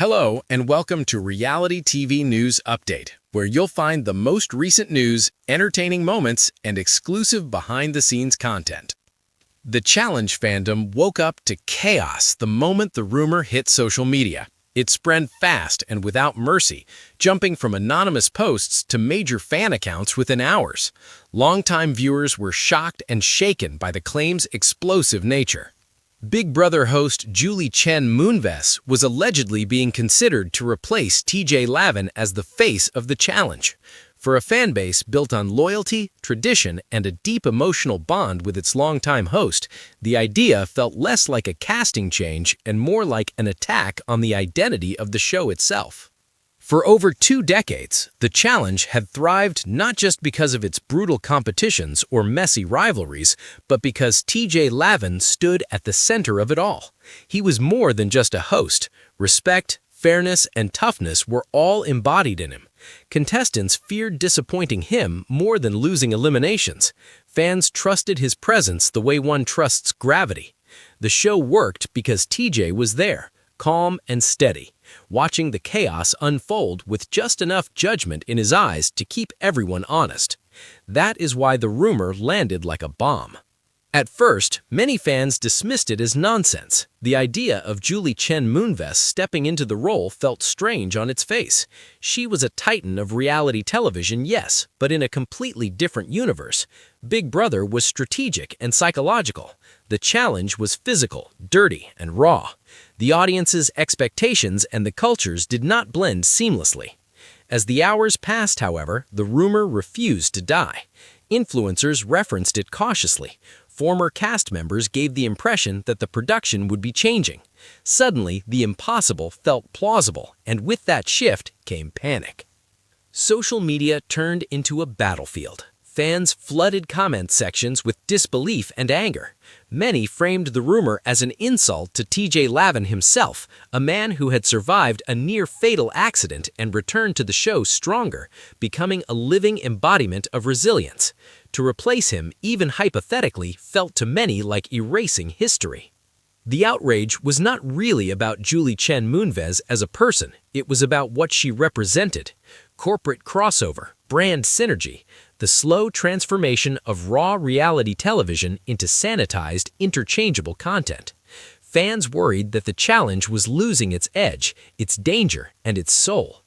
Hello, and welcome to Reality TV News Update, where you'll find the most recent news, entertaining moments, and exclusive behind-the-scenes content. The Challenge fandom woke up to chaos the moment the rumor hit social media. It spread fast and without mercy, jumping from anonymous posts to major fan accounts within hours. Longtime viewers were shocked and shaken by the claim's explosive nature. Big Brother host Chen Moonves was allegedly being considered to replace Lavin as the face of the challenge. For a fan base built on loyalty, tradition, and a deep emotional bond with its longtime host, the idea felt less like a casting change and more like an attack on the identity of the show itself. For over 2 decades, the challenge had thrived not just because of its brutal competitions or messy rivalries, but because Lavin stood at the center of it all. He was more than just a host. Respect, fairness, and toughness were all embodied in him. Contestants feared disappointing him more than losing eliminations. Fans trusted his presence the way one trusts gravity. The show worked because TJ was there, calm and steady, watching the chaos unfold with just enough judgment in his eyes to keep everyone honest. That is why the rumor landed like a bomb. At first, many fans dismissed it as nonsense. The idea of Chen Moonves stepping into the role felt strange on its face. She was a titan of reality television, yes, but in a completely different universe. Big Brother was strategic and psychological. The challenge was physical, dirty, and raw. The audience's expectations and the cultures did not blend seamlessly. As the hours passed, however, the rumor refused to die. Influencers referenced it cautiously. Former cast members gave the impression that the production would be changing. Suddenly, the impossible felt plausible, and with that shift came panic. Social media turned into a battlefield. Fans flooded comment sections with disbelief and anger. Many framed the rumor as an insult to Lavin himself, a man who had survived a near-fatal accident and returned to the show stronger, becoming a living embodiment of resilience. To replace him, even hypothetically, felt to many like erasing history. The outrage was not really about Chen Moonves as a person. It was about what she represented: corporate crossover, brand synergy, the slow transformation of raw reality television into sanitized, interchangeable content. Fans worried that the challenge was losing its edge, its danger, and its soul.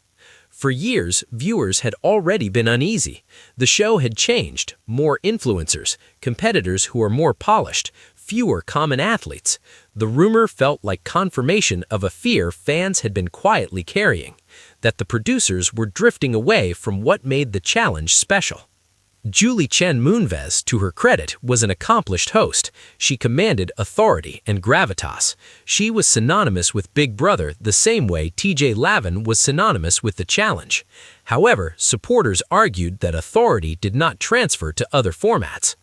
For years, viewers had already been uneasy. The show had changed: more influencers, competitors who are more polished, fewer common athletes. The rumor felt like confirmation of a fear fans had been quietly carrying, that the producers were drifting away from what made the challenge special. Chen Moonves, to her credit, was an accomplished host. She commanded authority and gravitas. She was synonymous with Big Brother the same way Lavin was synonymous with the challenge. However, supporters argued that authority did not transfer to other formats.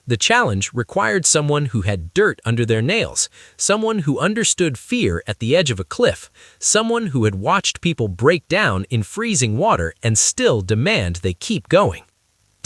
The challenge required someone who had dirt under their nails, someone who understood fear at the edge of a cliff, someone who had watched people break down in freezing water and still demand they keep going.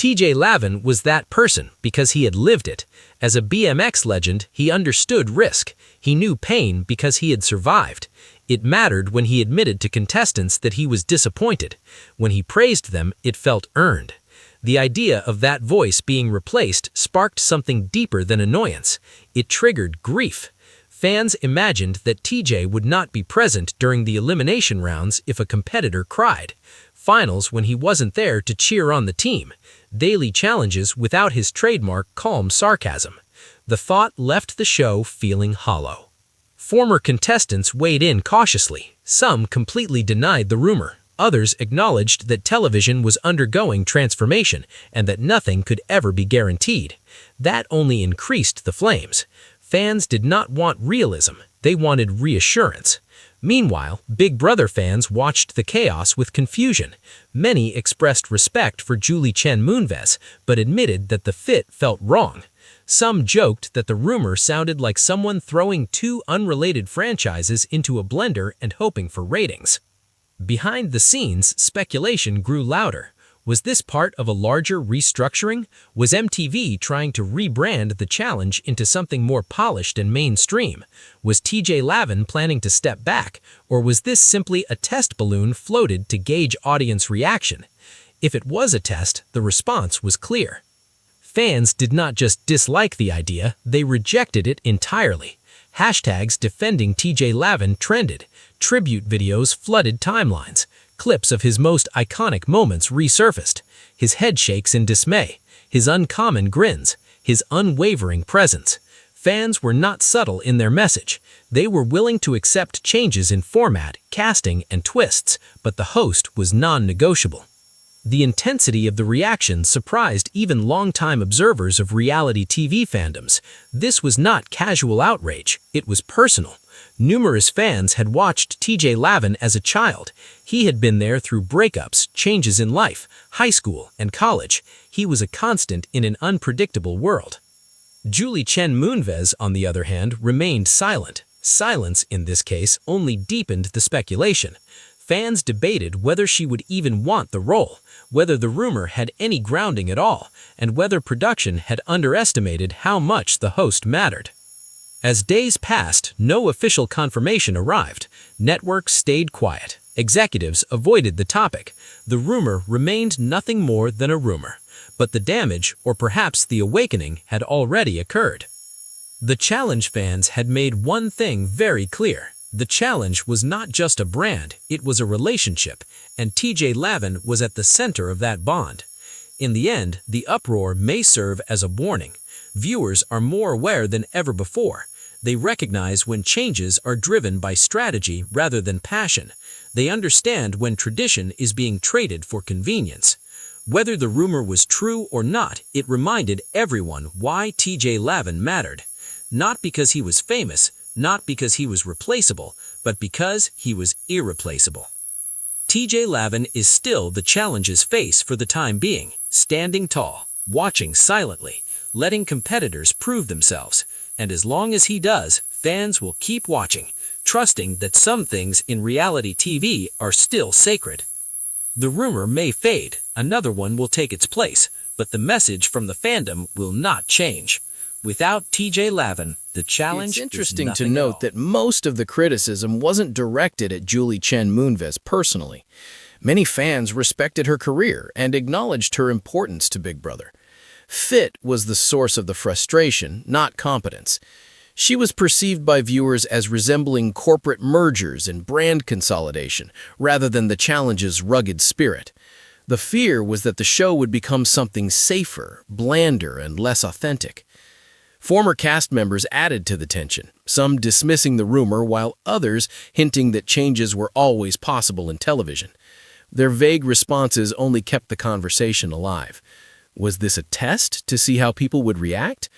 Lavin was that person because he had lived it. As a BMX legend, he understood risk. He knew pain because he had survived. It mattered when he admitted to contestants that he was disappointed. When he praised them, it felt earned. The idea of that voice being replaced sparked something deeper than annoyance. It triggered grief. Fans imagined that TJ would not be present during the elimination rounds if a competitor cried. Finals when he wasn't there to cheer on the team. Daily challenges without his trademark calm sarcasm. The thought left the show feeling hollow. Former contestants weighed in cautiously. Some completely denied the rumor. Others acknowledged that television was undergoing transformation and that nothing could ever be guaranteed. That only increased the flames. Fans did not want realism. They wanted reassurance. Meanwhile, Big Brother fans watched the chaos with confusion. Many expressed respect for Chen Moonves, but admitted that the fit felt wrong. Some joked that the rumor sounded like someone throwing 2 unrelated franchises into a blender and hoping for ratings. Behind the scenes, speculation grew louder. Was this part of a larger restructuring? Was MTV trying to rebrand the challenge into something more polished and mainstream? Was TJ Lavin planning to step back, or was this simply a test balloon floated to gauge audience reaction? If it was a test, the response was clear. Fans did not just dislike the idea, they rejected it entirely. Hashtags defending TJ Lavin trended. Tribute videos flooded timelines. Clips of his most iconic moments resurfaced. His head shakes in dismay. His uncommon grins. His unwavering presence. Fans were not subtle in their message. They were willing to accept changes in format, casting, and twists, but the host was non-negotiable. The intensity of the reaction surprised even longtime observers of reality TV fandoms. This was not casual outrage, it was personal. Numerous fans had watched TJ Lavin as a child. He had been there through breakups, changes in life, high school, and college. He was a constant in an unpredictable world. Chen Moonves, on the other hand, remained silent. Silence, in this case, only deepened the speculation. Fans debated whether she would even want the role, whether the rumor had any grounding at all, and whether production had underestimated how much the host mattered. As days passed, no official confirmation arrived. Networks stayed quiet. Executives avoided the topic. The rumor remained nothing more than a rumor. But the damage, or perhaps the awakening, had already occurred. The challenge fans had made one thing very clear. The challenge was not just a brand, it was a relationship, and TJ Lavin was at the center of that bond. In the end, the uproar may serve as a warning. Viewers are more aware than ever before. They recognize when changes are driven by strategy rather than passion. They understand when tradition is being traded for convenience. Whether the rumor was true or not, it reminded everyone why TJ Lavin mattered. Not because he was famous, not because he was replaceable, but because he was irreplaceable. TJ Lavin is still the challenge's face for the time being, standing tall, watching silently, letting competitors prove themselves. And as long as he does, fans will keep watching, trusting that some things in reality TV are still sacred. The rumor may fade, another one will take its place, but the message from the fandom will not change. Without TJ Lavin, the challenge is nothing at all. It's interesting to note that most of the criticism wasn't directed at Chen Moonves personally. Many fans respected her career and acknowledged her importance to Big Brother. Fit was the source of the frustration, not competence. She was perceived by viewers as resembling corporate mergers and brand consolidation, rather than the challenge's rugged spirit. The fear was that the show would become something safer, blander, and less authentic. Former cast members added to the tension, some dismissing the rumor while others hinting that changes were always possible in television. Their vague responses only kept the conversation alive. Was this a test to see how people would react?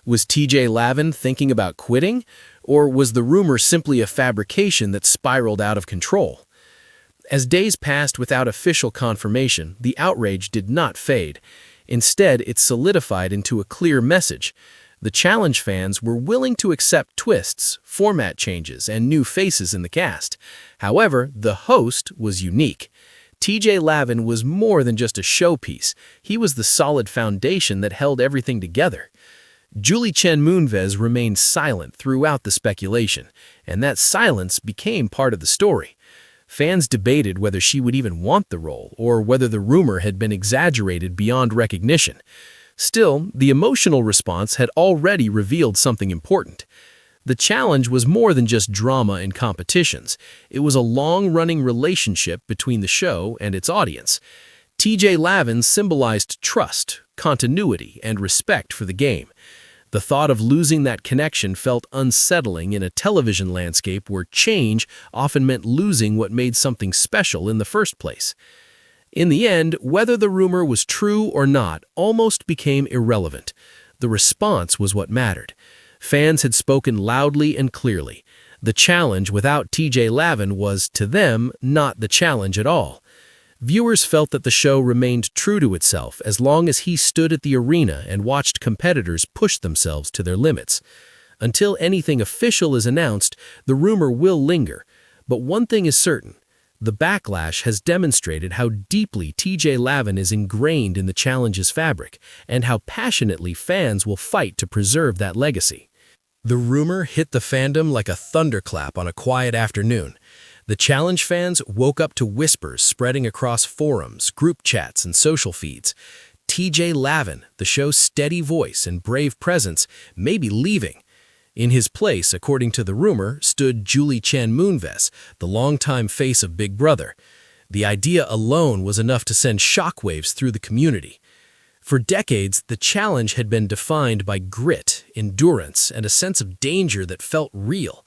Was TJ Lavin thinking about quitting? Or was the rumor simply a fabrication that spiraled out of control? As days passed without official confirmation, the outrage did not fade. Instead, it solidified into a clear message. The challenge fans were willing to accept twists, format changes, and new faces in the cast. However, the host was unique. TJ Lavin was more than just a showpiece. He was the solid foundation that held everything together. Chen Moonves remained silent throughout the speculation, and that silence became part of the story. Fans debated whether she would even want the role, or whether the rumor had been exaggerated beyond recognition. Still, the emotional response had already revealed something important. The challenge was more than just drama and competitions. It was a long-running relationship between the show and its audience. TJ Lavin symbolized trust, continuity, and respect for the game. The thought of losing that connection felt unsettling in a television landscape where change often meant losing what made something special in the first place. In the end, whether the rumor was true or not almost became irrelevant. The response was what mattered. Fans had spoken loudly and clearly. The challenge without TJ Lavin was, to them, not the challenge at all. Viewers felt that the show remained true to itself as long as he stood at the arena and watched competitors push themselves to their limits. Until anything official is announced, the rumor will linger. But one thing is certain. The Backlash has demonstrated how deeply TJ Lavin is ingrained in the challenge's fabric and how passionately fans will fight to preserve that legacy. The rumor hit the fandom like a thunderclap on a quiet afternoon. The challenge fans woke up to whispers spreading across forums, group chats, and social feeds. TJ Lavin, the show's steady voice and brave presence, may be leaving. In his place, according to the rumor, stood Chen Moonves, the longtime face of Big Brother. The idea alone was enough to send shockwaves through the community. For decades, the challenge had been defined by grit, endurance, and a sense of danger that felt real.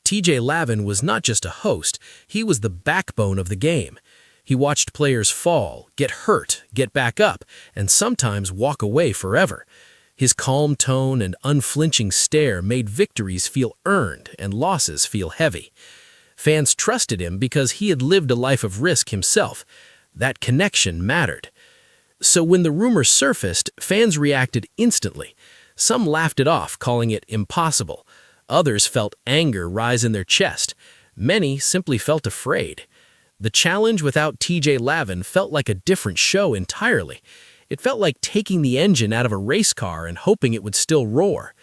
TJ Lavin was not just a host, he was the backbone of the game. He watched players fall, get hurt, get back up, and sometimes walk away forever. His calm tone and unflinching stare made victories feel earned and losses feel heavy. Fans trusted him because he had lived a life of risk himself. That connection mattered. So when the rumor surfaced, fans reacted instantly. Some laughed it off, calling it impossible. Others felt anger rise in their chest. Many simply felt afraid. The challenge without TJ Lavin felt like a different show entirely. It felt like taking the engine out of a race car and hoping it would still roar.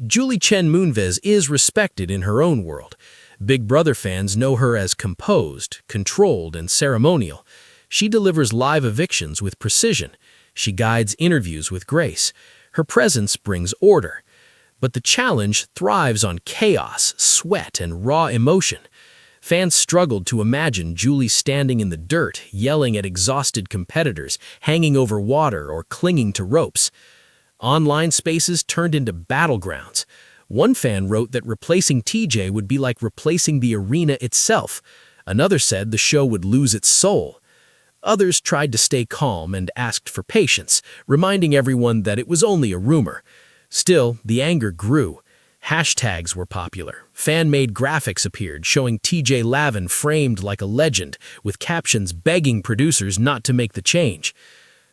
Chen Moonves is respected in her own world. Big Brother fans know her as composed, controlled, and ceremonial. She delivers live evictions with precision. She guides interviews with grace. Her presence brings order. But the challenge thrives on chaos, sweat, and raw emotion. Fans struggled to imagine Julie standing in the dirt, yelling at exhausted competitors, hanging over water, or clinging to ropes. Online spaces turned into battlegrounds. One fan wrote that replacing TJ would be like replacing the arena itself. Another said the show would lose its soul. Others tried to stay calm and asked for patience, reminding everyone that it was only a rumor. Still, the anger grew. Hashtags were popular. Fan-made graphics appeared, showing TJ Lavin framed like a legend, with captions begging producers not to make the change.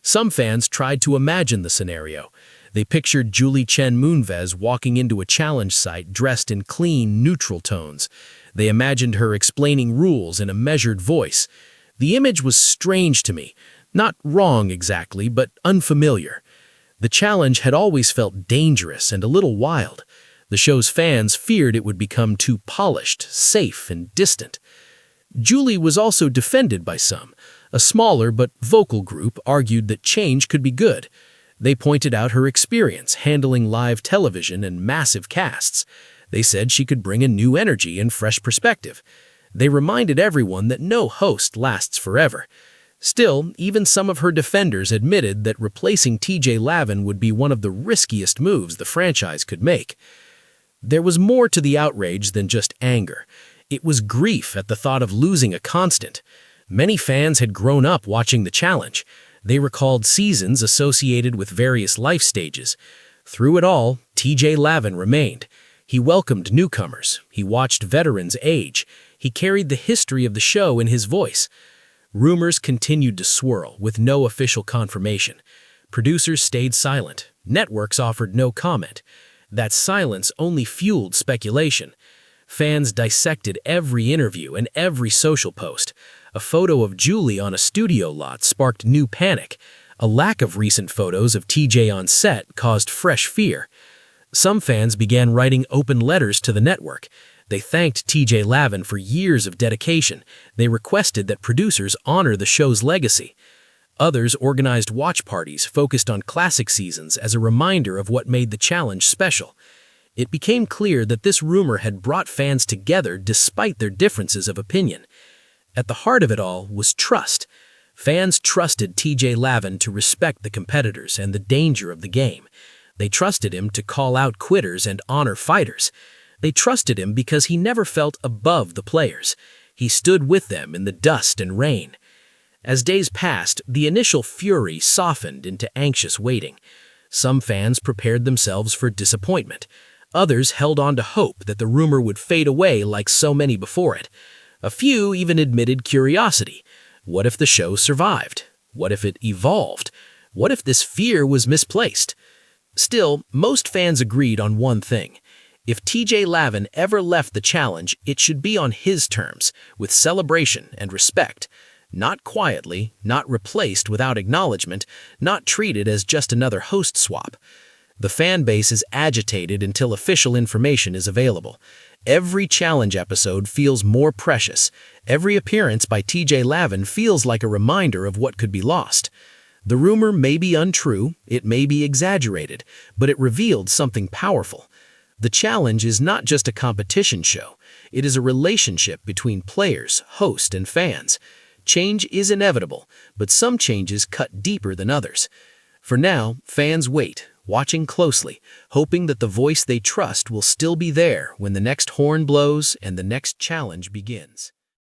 Some fans tried to imagine the scenario. They pictured Chen Moonves walking into a challenge site dressed in clean, neutral tones. They imagined her explaining rules in a measured voice. The image was strange to me. Not wrong exactly, but unfamiliar. The challenge had always felt dangerous and a little wild. The show's fans feared it would become too polished, safe, and distant. Julie was also defended by some. A smaller but vocal group argued that change could be good. They pointed out her experience handling live television and massive casts. They said she could bring a new energy and fresh perspective. They reminded everyone that no host lasts forever. Still, even some of her defenders admitted that replacing TJ Lavin would be one of the riskiest moves the franchise could make. There was more to the outrage than just anger. It was grief at the thought of losing a constant. Many fans had grown up watching the challenge. They recalled seasons associated with various life stages. Through it all, TJ Lavin remained. He welcomed newcomers. He watched veterans age. He carried the history of the show in his voice. Rumors continued to swirl, with no official confirmation. Producers stayed silent. Networks offered no comment. That silence only fueled speculation. Fans dissected every interview and every social post. A photo of Julie on a studio lot sparked new panic. A lack of recent photos of TJ on set caused fresh fear. Some fans began writing open letters to the network. They thanked TJ Lavin for years of dedication. They requested that producers honor the show's legacy. Others organized watch parties focused on classic seasons as a reminder of what made the challenge special. It became clear that this rumor had brought fans together despite their differences of opinion. At the heart of it all was trust. Fans trusted TJ Lavin to respect the competitors and the danger of the game. They trusted him to call out quitters and honor fighters. They trusted him because he never felt above the players. He stood with them in the dust and rain. As days passed, the initial fury softened into anxious waiting. Some fans prepared themselves for disappointment. Others held on to hope that the rumor would fade away like so many before it. A few even admitted curiosity. What if the show survived? What if it evolved? What if this fear was misplaced? Still, most fans agreed on one thing. If TJ Lavin ever left the challenge, it should be on his terms, with celebration and respect. Not quietly, not replaced without acknowledgement, not treated as just another host swap. The fan base is agitated until official information is available. Every challenge episode feels more precious. Every appearance by TJ Lavin feels like a reminder of what could be lost. The rumor may be untrue, it may be exaggerated, but it revealed something powerful. The challenge is not just a competition show. It is a relationship between players, host, and fans. Change is inevitable, but some changes cut deeper than others. For now, fans wait, watching closely, hoping that the voice they trust will still be there when the next horn blows and the next challenge begins.